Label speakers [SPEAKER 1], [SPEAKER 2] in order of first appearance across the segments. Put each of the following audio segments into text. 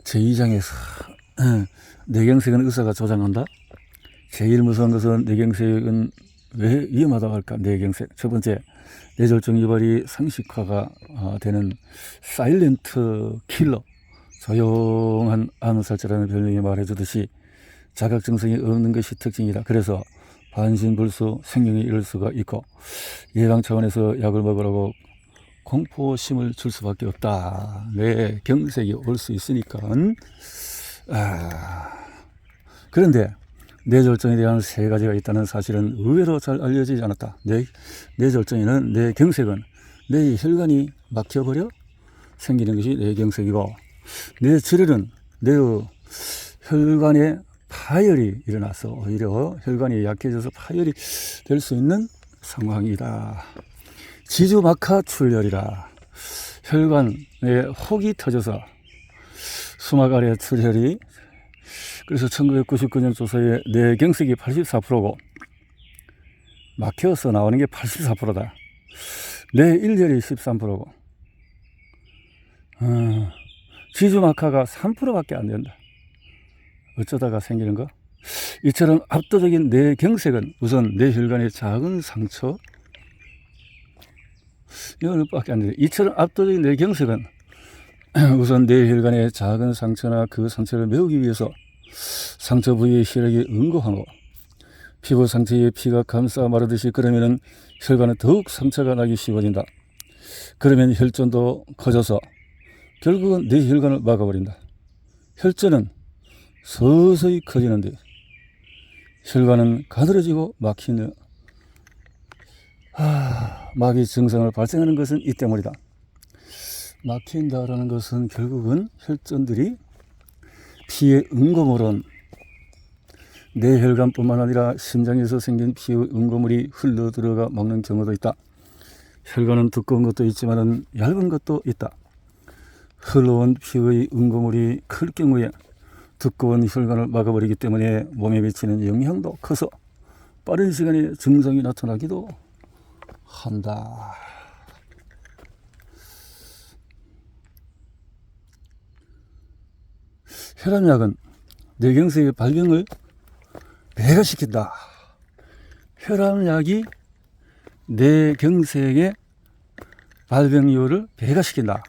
[SPEAKER 1] 제2장에서 뇌경색은 의사가 조장한다. 제일 무서운 것은 뇌경색은 왜 위험하다고 할까? 뇌경색. 첫 번째, 뇌졸중 유발이 상식화가 되는 사일렌트 킬러. 조용한 암살자라는 별명이 말해주듯이 자각 증상이 없는 것이 특징이다. 그래서 반신불수 생명이 이를 수가 있고 예방 차원에서 약을 먹으라고 공포심을 줄 수밖에 없다. 뇌경색이 올 수 있으니까. 그런데 뇌졸중에 대한 세 가지가 있다는 사실은 의외로 잘 알려지지 않았다. 뇌졸중에는 뇌경색은 뇌의 혈관이 막혀버려 생기는 것이 뇌경색이고, 뇌출혈은 뇌의 혈관에 파열이 일어나서 오히려 혈관이 약해져서 파열이 될 수 있는 상황이다. 지주막하 출혈이라 혈관에 혹이 터져서 수막 아래 출혈이, 그래서 1999년 조사에 뇌경색이 84%고 막혀서 나오는 게 84%다. 뇌일혈이 13%고 지주막하가 3%밖에 안 된다. 어쩌다가 생기는 거? 이처럼 압도적인 뇌경색은 우선 뇌혈관의 작은 상처, 이거밖에 안 돼. 이처럼 압도적인 뇌경색은 우선 뇌혈관의 작은 상처나 그 상처를 메우기 위해서 상처 부위의 혈액이 응고하고 피부 상처에 피가 감싸 마르듯이, 그러면은 혈관은 더욱 상처가 나기 쉬워진다. 그러면 혈전도 커져서 결국은 뇌혈관을 막아버린다. 혈전은 서서히 커지는데 혈관은 가늘어지고 막히는 마비 증상을 발생하는 것은 이 때문이다. 막힌다라는 것은 결국은 혈전들이 피의 응고물은 뇌혈관뿐만 아니라 심장에서 생긴 피의 응고물이 흘러 들어가 막는 경우도 있다. 혈관은 두꺼운 것도 있지만 얇은 것도 있다. 흘러온 피의 응고물이 클 경우에 두꺼운 혈관을 막아버리기 때문에 몸에 미치는 영향도 커서 빠른 시간에 증상이 나타나기도 한다. 혈압약은 뇌경색의 발병을 배가시킨다. 혈압약이 뇌경색의 발병률을 배가시킨다.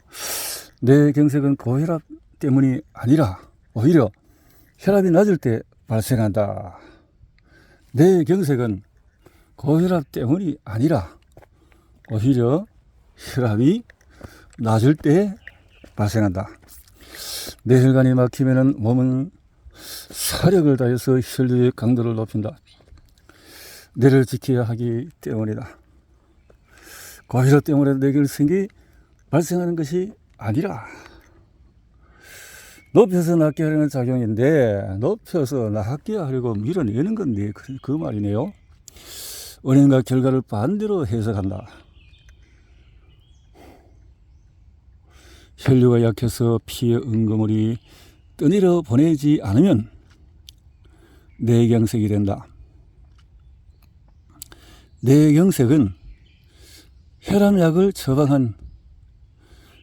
[SPEAKER 1] 뇌경색은 고혈압 때문이 아니라 오히려 혈압이 낮을 때 발생한다. 뇌경색은 고혈압 때문이 아니라 오히려 혈압이 낮을 때 발생한다. 뇌혈관이 막히면 몸은 사력을 다해서 혈류의 강도를 높인다. 뇌를 지켜야 하기 때문이다. 고혈압 때문에 뇌경색이 발생하는 것이 아니라 높여서 낫게 하려는 작용인데, 높여서 낫게 하려고 밀어내는 건데 그 말이네요. 원인과 결과를 반대로 해석한다. 혈류가 약해서 피의 응고물이 떠내려 보내지 않으면 뇌경색이 된다. 뇌경색은 혈압약을 처방한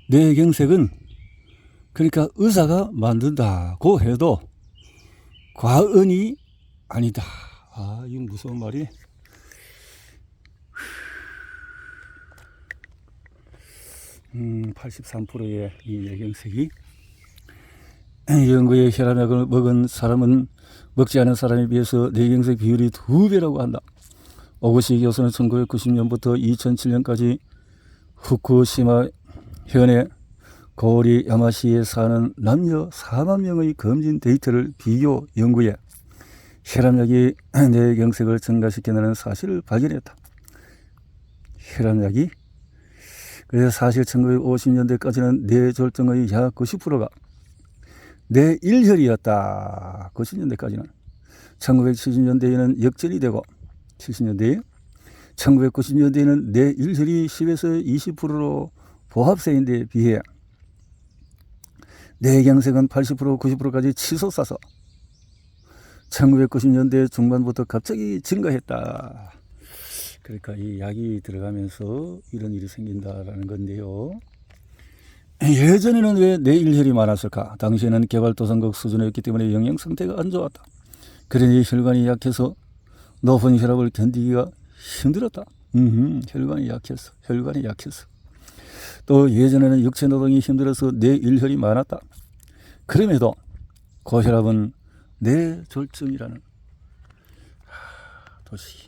[SPEAKER 1] 뇌경색은 그러니까 의사가 만든다고 해도 과언이 아니다. 이거 무서운 말이. 83%의 이 뇌경색이, 연구에 혈압약을 먹은 사람은 먹지 않은 사람에 비해서 뇌경색 비율이 2배라고 한다. 오구시 교수는 1990년부터 2007년까지 후쿠시마 현의 고리 야마시에 사는 남녀 4만 명의 검진 데이터를 비교 연구해 혈압약이 뇌경색을 증가시킨다는 사실을 발견했다. 혈압약이, 그래서 사실 1950년대까지는 뇌졸중의 약 90%가 뇌일혈이었다. 90년대까지는. 1970년대에는 역전이 되고 70년대에 1990년대에는 뇌일혈이 10에서 20%로 보합세인데 비해 뇌경색은 80% 90%까지 치솟아서 1990년대 중반부터 갑자기 증가했다. 그러니까 이 약이 들어가면서 이런 일이 생긴다라는 건데요. 예전에는 왜 뇌일혈이 많았을까? 당시에는 개발도상국 수준이었기 때문에 영양 상태가 안 좋았다. 그러니 혈관이 약해서 높은 혈압을 견디기가 힘들었다. 혈관이 약했어. 혈관이 약했어. 또 예전에는 육체 노동이 힘들어서 뇌일혈이 많았다. 그럼에도 고혈압은 뇌졸중이라는 도시.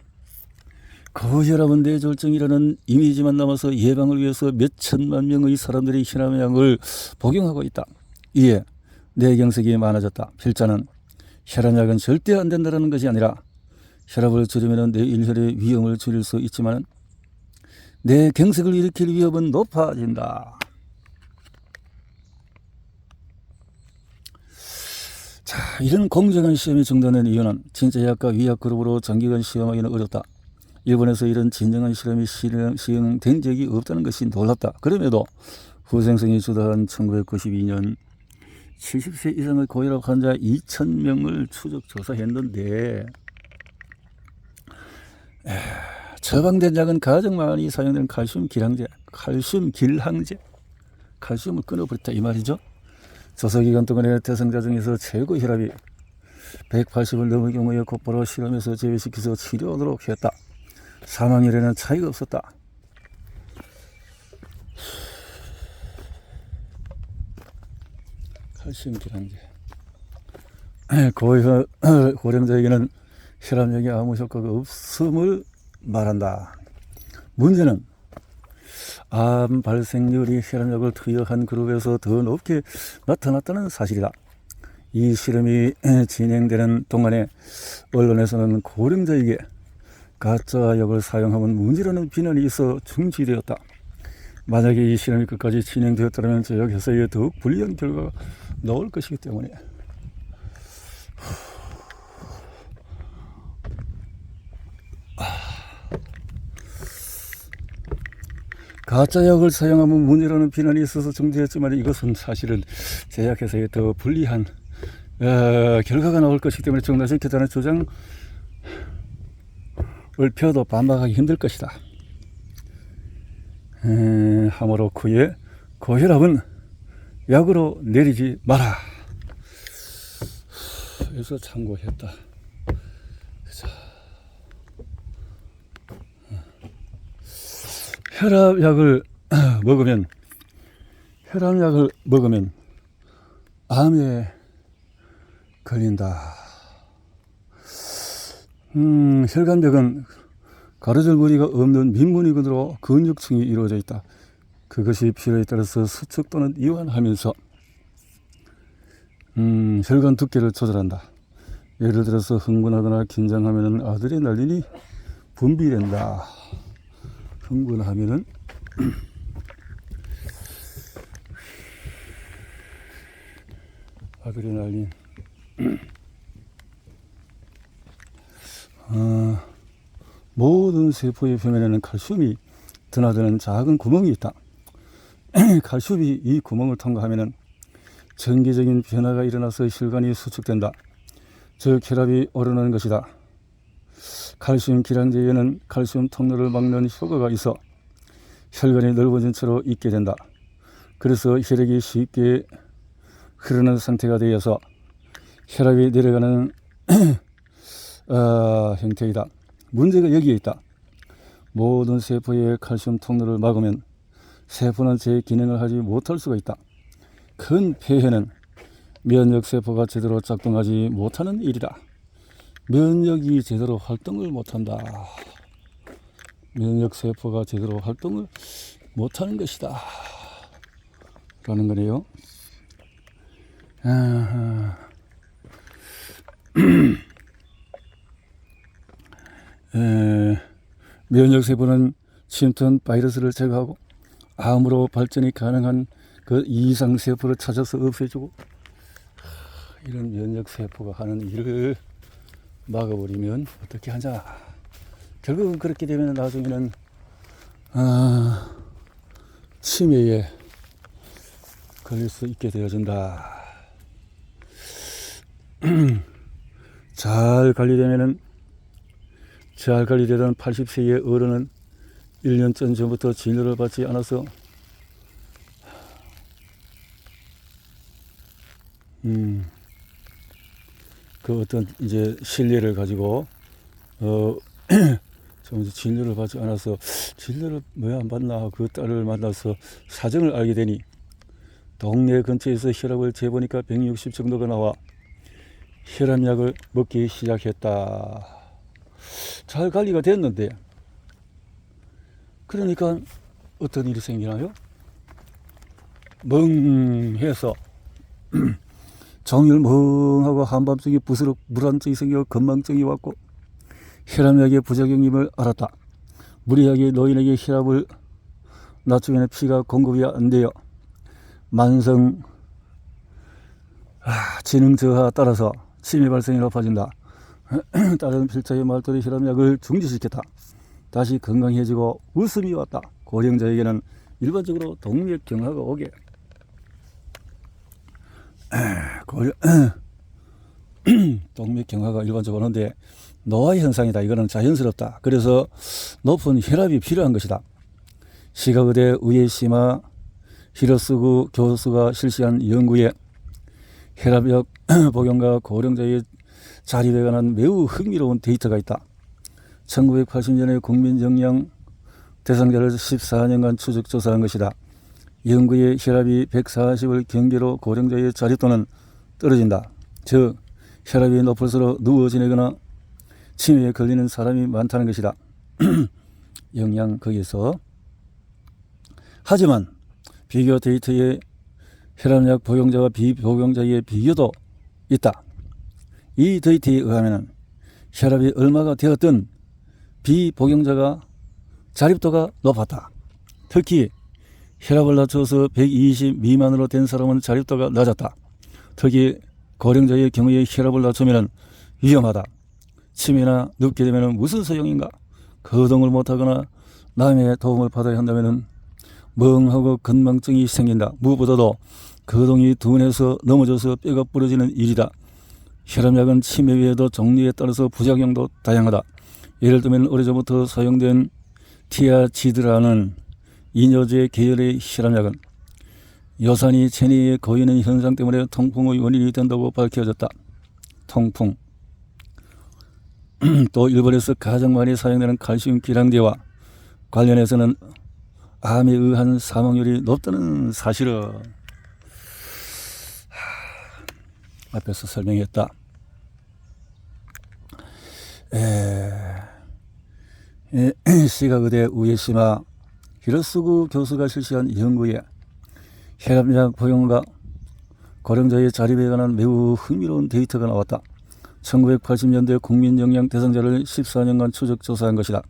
[SPEAKER 1] 고혈압은 뇌졸중이라는 이미지만 남아서 예방을 위해서 몇 천만 명의 사람들이 혈압약을 복용하고 있다. 이에 뇌경색이 많아졌다. 필자는 혈압약은 절대 안 된다는 것이 아니라 혈압을 줄이면 뇌일혈의 위험을 줄일 수 있지만 뇌경색을 일으킬 위험은 높아진다. 자, 이런 공정한 시험이 중단된 이유는 진짜 약과 위약 그룹으로 장기간 시험하기는 어렵다. 일본에서 이런 진정한 실험이 시행된 적이 없다는 것이 놀랍다. 그럼에도 후생성이 주도한 1992년 70세 이상의 고혈압 환자 2,000명을 추적 조사했는데 처방된 약은 가장 많이 사용되는 칼슘 길항제, 칼슘을 끊어버렸다 이 말이죠. 조사기간 동안에 대상자 중에서 최고 혈압이 180을 넘을 경우에 곧바로 실험에서 제외시켜서 치료하도록 했다. 사망률에는 차이가 없었다. 칼슘 길항제. 고령자에게는 혈압약이 아무 효과가 없음을 말한다. 문제는 암 발생률이 혈압약을 투여한 그룹에서 더 높게 나타났다는 사실이다. 이 실험이 진행되는 동안에 언론에서는 고령자에게 가짜 약을 사용하면 문제라는 비난이 있어 중지되었다. 만약에 이 실험이 끝까지 진행되었다면 제약회사에 더욱 불리한 결과가 나올 것이기 때문에 가짜 약을 사용하면 문제라는 비난이 있어서 중지했지만 이것은 사실은 제약회사에 더 불리한 결과가 나올 것이기 때문에 중단시켰다는 주장을 펴도 반박하기 힘들 것이다. 하모로 그의 고혈압은 약으로 내리지 마라. 그래서 참고했다. 혈압약을 먹으면 암에 걸린다. 혈관벽은 가로질 무늬가 없는 민무늬근으로 근육층이 이루어져 있다. 그것이 필요에 따라서 수축 또는 이완하면서 혈관 두께를 조절한다. 예를 들어서 흥분하거나 긴장하면 아드레날린이 분비된다. 흥분하면은 아드레날린 모든 세포의 표면에는 칼슘이 드나드는 작은 구멍이 있다. 칼슘이 이 구멍을 통과하면 전기적인 변화가 일어나서 혈관이 수축된다. 즉 혈압이 오르는 것이다. 칼슘 기량제에는 칼슘 통로를 막는 효과가 있어 혈관이 넓어진 채로 있게 된다. 그래서 혈액이 쉽게 흐르는 상태가 되어서 혈압이 내려가는 형태이다. 문제가 여기에 있다. 모든 세포의 칼슘 통로를 막으면 세포는 제 기능을 하지 못할 수가 있다. 큰 폐해는 면역세포가 제대로 작동하지 못하는 일이다. 면역이 제대로 활동을 못한다. 면역세포가 제대로 활동을 못하는 것이다. 라는 거네요. 면역세포는 침투한 바이러스를 제거하고 암으로 발전이 가능한 그 이상세포를 찾아서 없애주고 이런 면역세포가 하는 일을 막아버리면 어떻게 하냐. 결국은 그렇게 되면 나중에는 치매에 걸릴 수 있게 되어진다. 잘 관리되던 80세의 어른은 1년 전부터 진료를 받지 않아서 그 어떤 이제 신뢰를 가지고 좀 이제 진료를 받지 않아서 진료를 왜 안 받나 그 딸을 만나서 사정을 알게 되니 동네 근처에서 혈압을 재보니까 160 정도가 나와 혈압약을 먹기 시작했다. 잘 관리가 됐는데 그러니까 어떤 일이 생기나요? 멍해서 종일 멍하고 한밤중에 부스럭 불안증이 생겨 건망증이 왔고 혈압약의 부작용임을 알았다. 무리하게 노인에게 혈압을 낮추면 피가 공급이 안 되어 만성 지능 저하에 따라서 치매 발생이 높아진다. 다른 필자의 말대로 혈압약을 중지시켰다. 다시 건강해지고 웃음이 왔다. 고령자에게는 일반적으로 동맥경화가 오게 동맥경화가 일반적으로 오는데 노화 현상이다. 이거는 자연스럽다. 그래서 높은 혈압이 필요한 것이다. 시카고대 우에시마 히로스구 교수가 실시한 연구에 혈압약 복용과 고령자의 자립에 관한 매우 흥미로운 데이터가 있다. 1980년에 국민정량 대상자를 14년간 추적 조사한 것이다. 연구의 혈압이 140을 경계로 고령자의 자립도는 떨어진다. 즉 혈압이 높을수록 누워 지내거나 치매에 걸리는 사람이 많다는 것이다. 영양 거기에서 하지만 비교 데이터에 혈압약 복용자와 비복용자의 비교도 있다. 이 데이터에 의하면 혈압이 얼마가 되었든 비복용자가 자립도가 높았다. 특히 혈압을 낮춰서 120 미만으로 된 사람은 자립도가 낮았다. 특히 고령자의 경우에 혈압을 낮추면 위험하다. 치매나 눕게 되면 무슨 소용인가? 거동을 못하거나 남의 도움을 받아야 한다면 멍하고 건망증이 생긴다. 무엇보다도 거동이 둔해서 넘어져서 뼈가 부러지는 일이다. 혈압약은 치매 외에도 종류에 따라서 부작용도 다양하다. 예를 들면 오래전부터 사용된 티아지드라는 이뇨제 계열의 혈압약은 요산이 체내에 고이는 현상 때문에 통풍의 원인이 된다고 밝혀졌다. 통풍. 또 일본에서 가장 많이 사용되는 칼슘 기량제와 관련해서는 암에 의한 사망률이 높다는 사실을 앞에서 설명했다. 시카고대 우에시마 히로스구 교수가 실시한 연구에 혈압약 복용과 고령자의 자립에 관한 매우 흥미로운 데이터가 나왔다. 1980년대 국민영양 대상자를 14년간 추적 조사한 것이다.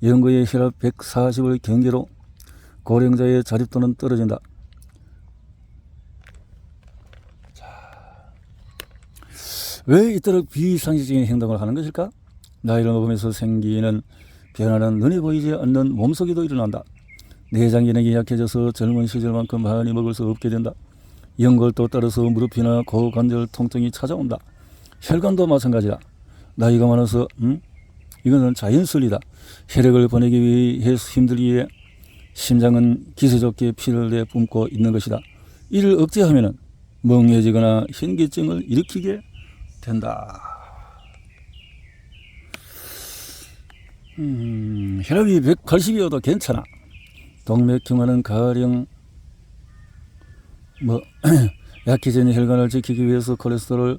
[SPEAKER 1] 연구의 혈압 140을 경계로 고령자의 자립도는 떨어진다. 왜 이토록 비상식적인 행동을 하는 것일까? 나이를 먹으면서 생기는 변화는 눈에 보이지 않는 몸속에도 일어난다. 내장 기능이 약해져서 젊은 시절만큼 많이 먹을 수 없게 된다. 연골도 따라서 무릎이나 고관절 통증이 찾아온다. 혈관도 마찬가지다. 나이가 많아서 이거는 자연순리다. 혈액을 보내기 위해 힘들기에 심장은 기세 좋게 피를 내뿜고 있는 것이다. 이를 억제하면 멍해지거나 현기증을 일으키게 된다. 혈압이 180이어도 괜찮아. 동맥경화는 가령 약해진 혈관을 지키기 위해서 콜레스테롤을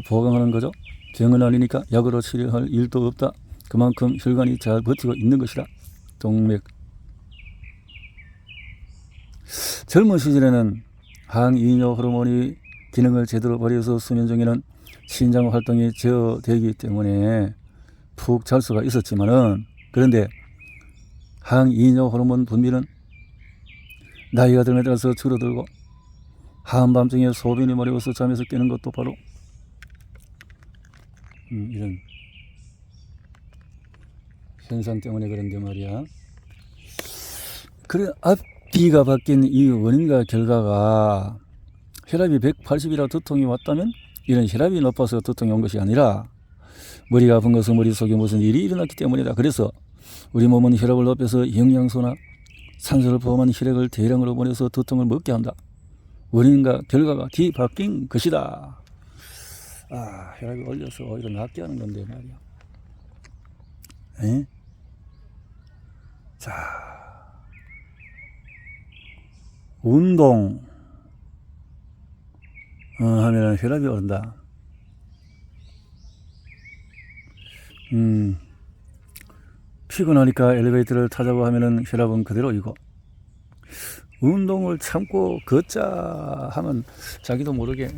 [SPEAKER 1] 보강하는 거죠. 병은 아니니까 약으로 치료할 일도 없다. 그만큼 혈관이 잘 버티고 있는 것이다. 동맥. 젊은 시절에는 항이뇨 호르몬이 기능을 제대로 발휘해서 수면 중에는 신장 활동이 제어되기 때문에 푹 잘 수가 있었지만은, 그런데 항이뇨 호르몬 분비는 나이가 들에 따라서 줄어들고 한밤중에 소변이 마려워서 잠에서 깨는 것도 바로 이런 현상 때문에 그런데 말이야. 그래, 앞뒤가 바뀐 이 원인과 결과가 혈압이 180이라 두통이 왔다면 이런 혈압이 높아서 두통이 온 것이 아니라 머리가 아픈 것은 머릿속에 무슨 일이 일어났기 때문이다. 그래서 우리 몸은 혈압을 높여서 영양소나 산소를 포함한 혈액을 대량으로 보내서 두통을 먹게 한다. 원인과 결과가 뒤바뀐 것이다. 아, 혈압이 올려서 오히려 낫게 하는 건데 말이야. 에? 자, 운동 하면 혈압이 오른다. 피곤하니까 엘리베이터를 타자고 하면은 혈압은 그대로이고, 운동을 참고 걷자 하면 자기도 모르게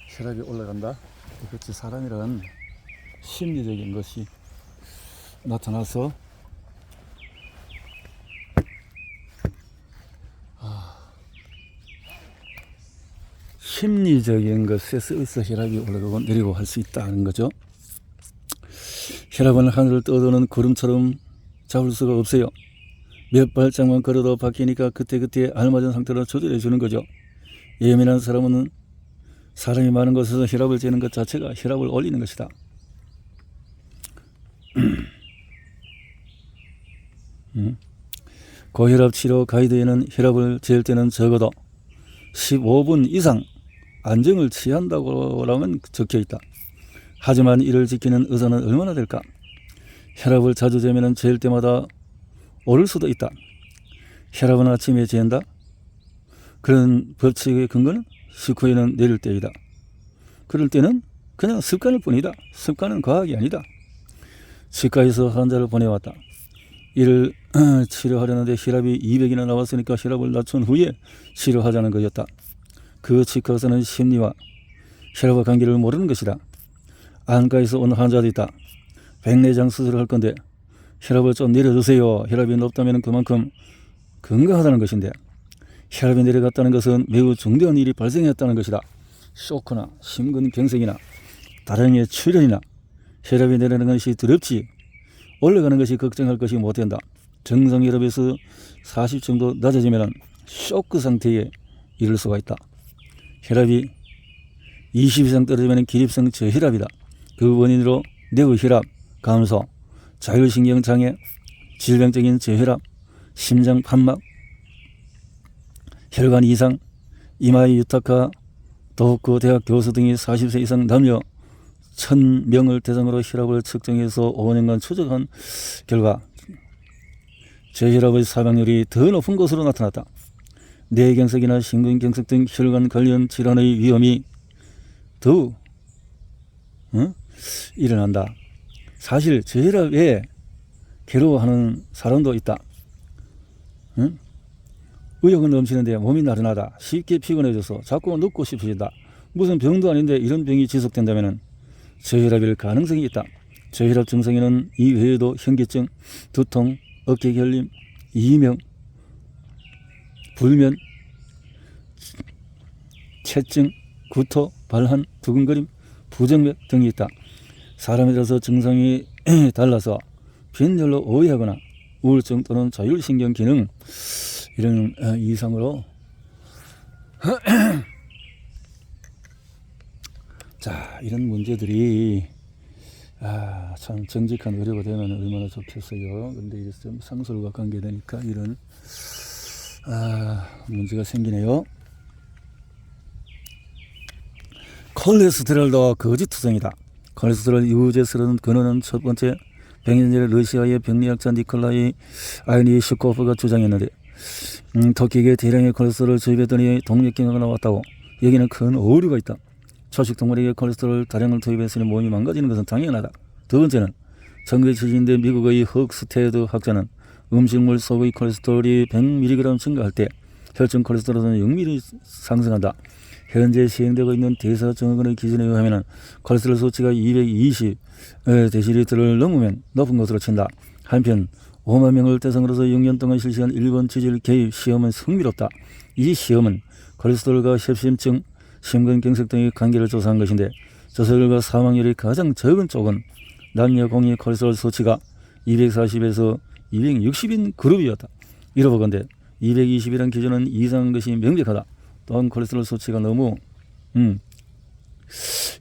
[SPEAKER 1] 혈압이 올라간다. 그렇지, 사람이란 심리적인 것이 나타나서 심리적인 것에 의해서 혈압이 올라가고 내리고 할 수 있다는 거죠. 혈압은 하늘을 떠도는 구름처럼 잡을 수가 없어요. 몇 발짝만 걸어도 바뀌니까 그때그때 알맞은 상태로 조절해 주는 거죠. 예민한 사람은 사람이 많은 곳에서 혈압을 재는 것 자체가 혈압을 올리는 것이다. 고혈압 치료 가이드에는 혈압을 잴 때는 적어도 15분 이상 안정을 취한다고라면 적혀 있다. 하지만 이를 지키는 의사는 얼마나 될까? 혈압을 자주 재면 잴 때마다 오를 수도 있다. 혈압은 아침에 재는다. 그런 법칙의 근거는 식후에는 내릴 때이다. 그럴 때는 그냥 습관일 뿐이다. 습관은 과학이 아니다. 치과에서 환자를 보내왔다. 이를 치료하려는데 혈압이 200이나 나왔으니까 혈압을 낮춘 후에 치료하자는 것이었다. 그 치과에서는 심리와 혈압의 관계를 모르는 것이다. 안과에서 온 환자도 있다. 백내장 수술을 할 건데 혈압을 좀 내려주세요. 혈압이 높다면 그만큼 건강하다는 것인데, 혈압이 내려갔다는 것은 매우 중대한 일이 발생했다는 것이다. 쇼크나 심근경색이나 다량의 출혈이나 혈압이 내려가는 것이 두렵지 올라가는 것이 걱정할 것이 못 된다. 정상 혈압에서 40 정도 낮아지면 쇼크 상태에 이를 수가 있다. 혈압이 20 이상 떨어지면 기립성 저혈압이다. 그 원인으로 뇌의 혈압 감소, 자율신경 장애, 질병적인 저혈압, 심장 판막, 혈관 이상, 이마의 유탁화, 도흡구 대학 교수 등이 40세 이상 남녀 1000명을 대상으로 혈압을 측정해서 5년간 추적한 결과 저혈압의 사망률이 더 높은 것으로 나타났다. 뇌경색이나 심근경색 등 혈관 관련 질환의 위험이 더욱 일어난다. 사실 저혈압에 괴로워하는 사람도 있다. 의욕은 넘치는데 몸이 나른하다. 쉽게 피곤해져서 자꾸 눕고 싶어진다. 무슨 병도 아닌데 이런 병이 지속된다면 저혈압일 가능성이 있다. 저혈압 증상에는 이외에도 현기증, 두통, 어깨 결림, 이명, 불면, 체증, 구토, 발한, 두근거림, 부정맥 등이 있다. 사람에 따라서 증상이 달라서 빈혈로 오해하거나 우울증 또는 자율신경 기능 이런 이상으로 자, 이런 문제들이 참 정직한 의료가 되면 얼마나 좋겠어요. 근데 이게 좀 상술과 관계되니까 이런 문제가 생기네요. 콜레스테롤도 거짓투성이다. 콜레스테롤 유제스러운 근원은 첫 번째 100년 전에 러시아의 병리학자 니콜라이 아이니시코프가 주장했는데, 토끼에게 대량의 콜레스테롤을 주입했더니 동맥경화가 나왔다고. 여기는 큰 오류가 있다. 초식동물에게 콜레스테롤 다량을 투입했으니 몸이 망가지는 것은 당연하다. 두 번째는 1970년대 미국의 헉스테드 학자는 음식물 속의 콜레스테롤이 100mg 증가할 때 혈중 콜레스테롤은 0mg 상승한다. 현재 시행되고 있는 대사증후군의 기준에 의하면 콜레스테롤 수치가 220 데시리터를 넘으면 높은 것으로 친다. 한편 5만 명을 대상으로서 6년 동안 실시한 일본 지질 개입 시험은 흥미롭다. 이 시험은 콜레스테롤과 협심증, 심근경색 등의 관계를 조사한 것인데, 조사 결과 사망률이 가장 적은 쪽은 남녀 공의 콜레스테롤 수치가 240에서 260인 그룹이었다. 이로보건대 220이라는 기준은 이상한 것이 명백하다. 또한 콜레스테롤 수치가 너무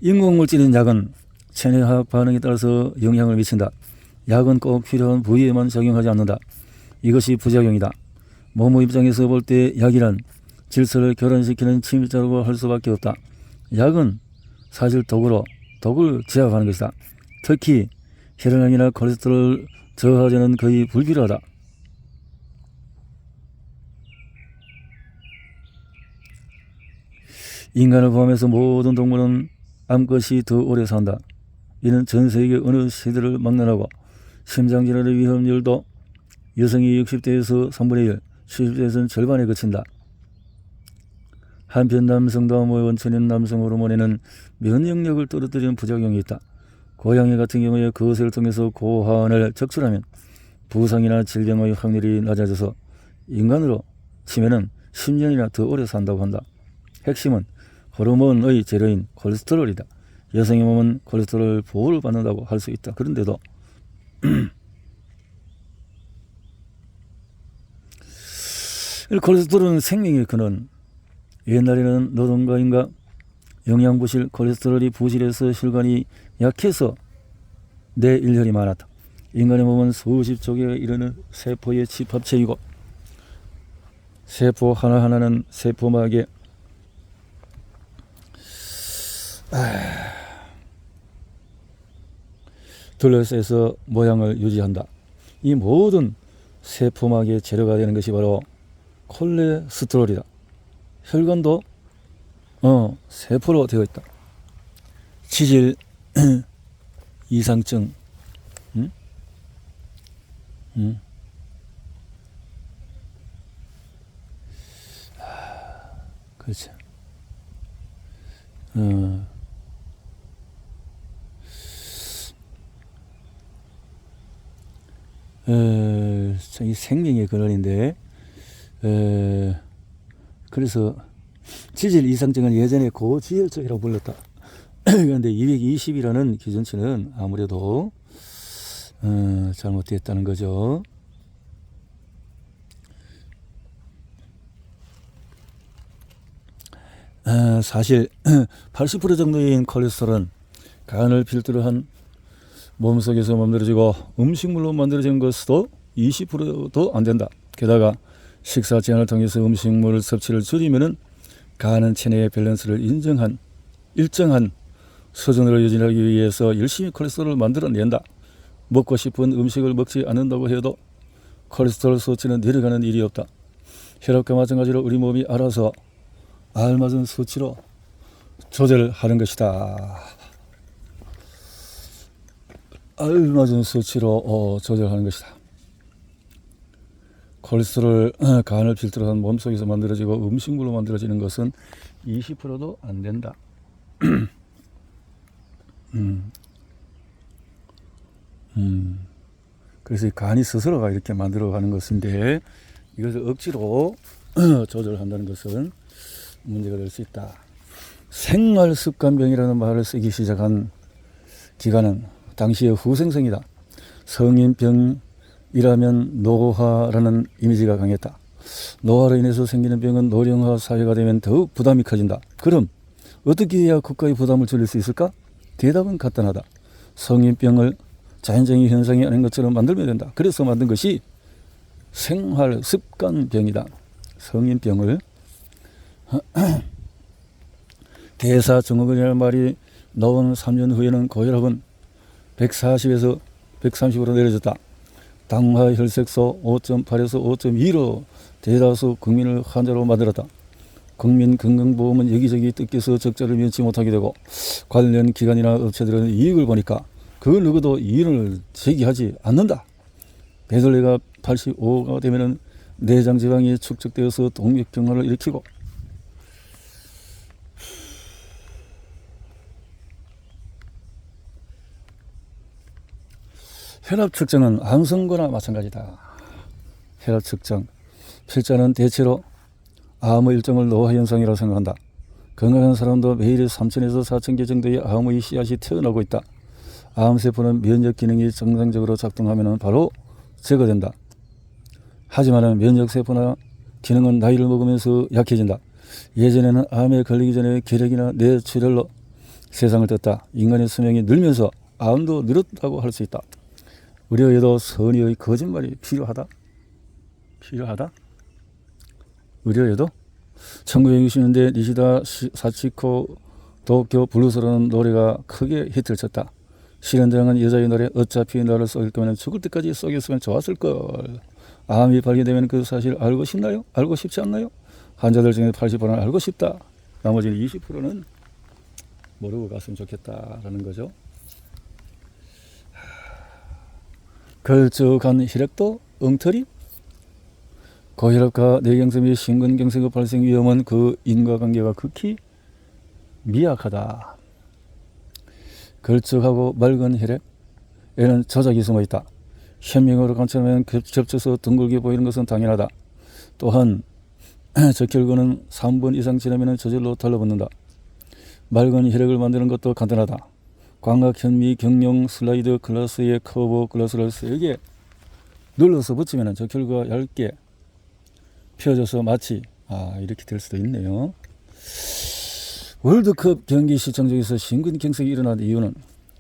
[SPEAKER 1] 인공물질인 약은 체내화학 반응에 따라서 영향을 미친다. 약은 꼭 필요한 부위에만 작용하지 않는다. 이것이 부작용이다. 몸의 입장에서 볼 때 약이란 질서를 교란시키는 침입자라고 할 수밖에 없다. 약은 사실 독을 제압하는 것이다. 특히 혈액량이나 콜레스테롤 저하제는 거의 불필요하다. 인간을 포함해서 모든 동물은 암컷이 더 오래 산다. 이는 전 세계 어느 시대를 막론하고 심장질환의 위험률도 여성이 60대에서 3분의 1, 70대에서는 절반에 그친다. 한편 남성도 암의 원천인 남성 호르몬에는 면역력을 떨어뜨리는 부작용이 있다. 고양이 같은 경우에 그것을 통해서 고화원을 적출하면 부상이나 질병의 확률이 낮아져서 인간으로 치면은 10년이나 더 오래 산다고 한다. 핵심은 호르몬의 재료인 콜레스테롤이다. 여성의 몸은 콜레스테롤 보호를 받는다고 할 수 있다. 그런데도 콜레스테롤은 생명의 근원. 옛날에는 노동가인가 영양부실 콜레스테롤이 부실해서 혈관이 약해서 뇌일혈이 많았다. 인간의 몸은 수십 조개에 이르는 세포의 집합체이고 세포 하나하나는 세포막에 둘러싸여서 모양을 유지한다. 이 모든 세포막의 재료가 되는 것이 바로 콜레스테롤이다. 혈관도 세포로 되어 있다. 치질 이상증, 그렇지. 이 생명의 근원인데, 그래서 지질 이상증은 예전에 고지혈증이라고 불렀다. 그런데 220이라는 기준치는 아무래도 잘못됐다는 거죠. 사실 80% 정도인 콜레스테롤은 간을 필두로 한 몸속에서 만들어지고 음식물로 만들어진 것도 20%도 안 된다. 게다가 식사 제한을 통해서 음식물 섭취를 줄이면은 간은 체내의 밸런스를 일정한 수준으로 유지하기 위해서 열심히 콜레스테롤을 만들어낸다. 먹고 싶은 음식을 먹지 않는다고 해도 콜레스테롤 수치는 내려가는 일이 없다. 혈압과 마찬가지로 우리 몸이 알아서 알맞은 수치로 조절하는 것이다. 알맞은 수치로 조절하는 것이다. 콜레스테롤 간을 필두로 한 몸속에서 만들어지고 음식물로 만들어지는 것은 20%도 안 된다. 그래서 간이 스스로가 이렇게 만들어가는 것인데 이것을 억지로 조절한다는 것은 문제가 될 수 있다. 생활습관병이라는 말을 쓰기 시작한 기간은 당시의 후생성이다. 성인병이라면 노화라는 이미지가 강했다. 노화로 인해서 생기는 병은 노령화 사회가 되면 더욱 부담이 커진다. 그럼 어떻게 해야 국가의 부담을 줄일 수 있을까? 대답은 간단하다. 성인병을 자연적인 현상이 아닌 것처럼 만들면 된다. 그래서 만든 것이 생활습관병이다. 성인병을 대사증후군이라는 말이 나온 3년 후에는 고혈압은 140에서 130으로 내려졌다. 당화 혈색소 5.8에서 5.2로 대다수 국민을 환자로 만들었다. 국민건강보험은 여기저기 뜯겨서 적자를 면치 못하게 되고 관련 기관이나 업체들은 이익을 보니까 그 누구도 이윤을 제기하지 않는다. 배설레가 85가 되면 내장지방이 축적되어서 동맥경화를 일으키고 혈압 측정은 암선거나 마찬가지다. 혈압 측정 필자는 대체로 암의 일종을 노화 현상이라고 생각한다. 건강한 사람도 매일 3,000에서 4,000개 정도의 암의 씨앗이 태어나고 있다. 암세포는 면역 기능이 정상적으로 작동하면 바로 제거된다. 하지만 면역세포나 기능은 나이를 먹으면서 약해진다. 예전에는 암에 걸리기 전에 결핵이나 뇌출혈로 세상을 떴다. 인간의 수명이 늘면서 암도 늘었다고 할 수 있다. 의료에도 선의의 거짓말이 필요하다. 의료에도 1960년대 니시다 사치코 도쿄 블루스라는 노래가 크게 히트를 쳤다. 실현되는 여자의 노래 어차피 나를 속일 거면 죽을 때까지 속였으면 좋았을걸. 암이 발견되면 그 사실 알고 싶나요? 알고 싶지 않나요? 환자들 중에 80%는 알고 싶다. 나머지는 20%는 모르고 갔으면 좋겠다라는 거죠. 걸쭉한 혈액도 엉터리? 고혈압과 뇌경색 및 심근경색의 발생 위험은 그 인과관계가 극히 미약하다. 걸쭉하고 맑은 혈액에는 조작이 숨어 있다. 현명으로 관찰하면 겹쳐서 둥글게 보이는 것은 당연하다. 또한 적혈구는 3분 이상 지나면 저절로 달라붙는다. 맑은 혈액을 만드는 것도 간단하다. 광학 현미 경룡 슬라이드 글라스의 커버 글라스를 세게 눌러서 붙이면 적혈구가 얇게 펴져서 마치 이렇게 될 수도 있네요. 월드컵 경기 시청 중에서 심근경색이 일어난 이유는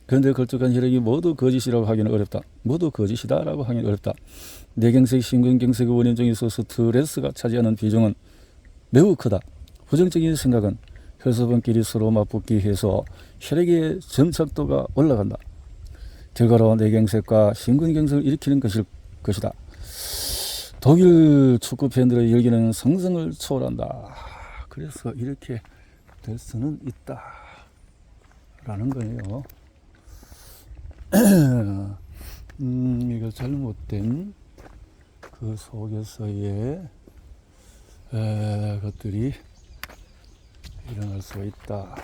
[SPEAKER 1] 그런데 걸쭉한 혈액이 모두 거짓이라고 하기는 어렵다. 모두 거짓이다라고 하기는 어렵다. 뇌경색, 심근경색의 원인 중에서 스트레스가 차지하는 비중은 매우 크다. 부정적인 생각은 혈소번끼리 서로 맞붙기해서 혈액의 점착도가 올라간다. 결과로 뇌경색과 심근경색을 일으키는 것이다. 독일 축구 팬들의 열기는 상상을 초월한다. 그래서 이렇게 될 수는 있다 라는 거예요. 이거 잘못된 그 속에서의 것들이 일어날 수가 있다.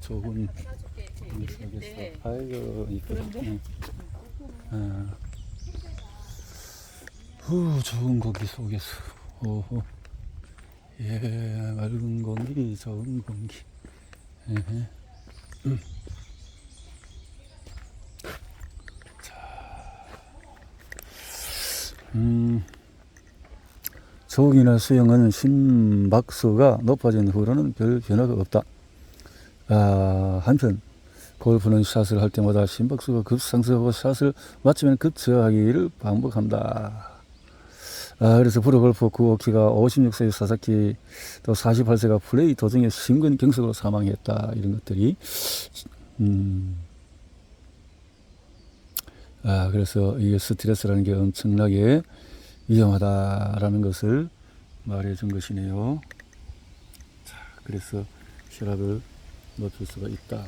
[SPEAKER 1] 좋은 속에서 아이고 이쁘네. 좋은 고기 속에서 오호. 예, 맑은 공기, 좋은 공기. 자, 조기나 수영은 심박수가 높아진 후로는 별 변화가 없다. 한편 골프는 샷을 할 때마다 심박수가 급상승하고 샷을 맞추면 급저하기를 반복한다. 그래서 프로골프 구오키가 56세의 사사키 또 48세가 플레이 도중에 심근경색으로 사망했다. 이런 것들이 그래서 이게 스트레스라는 게 엄청나게 위험하다라는 것을 말해 준 것이네요. 자, 그래서 혈압을 높일 수가 있다.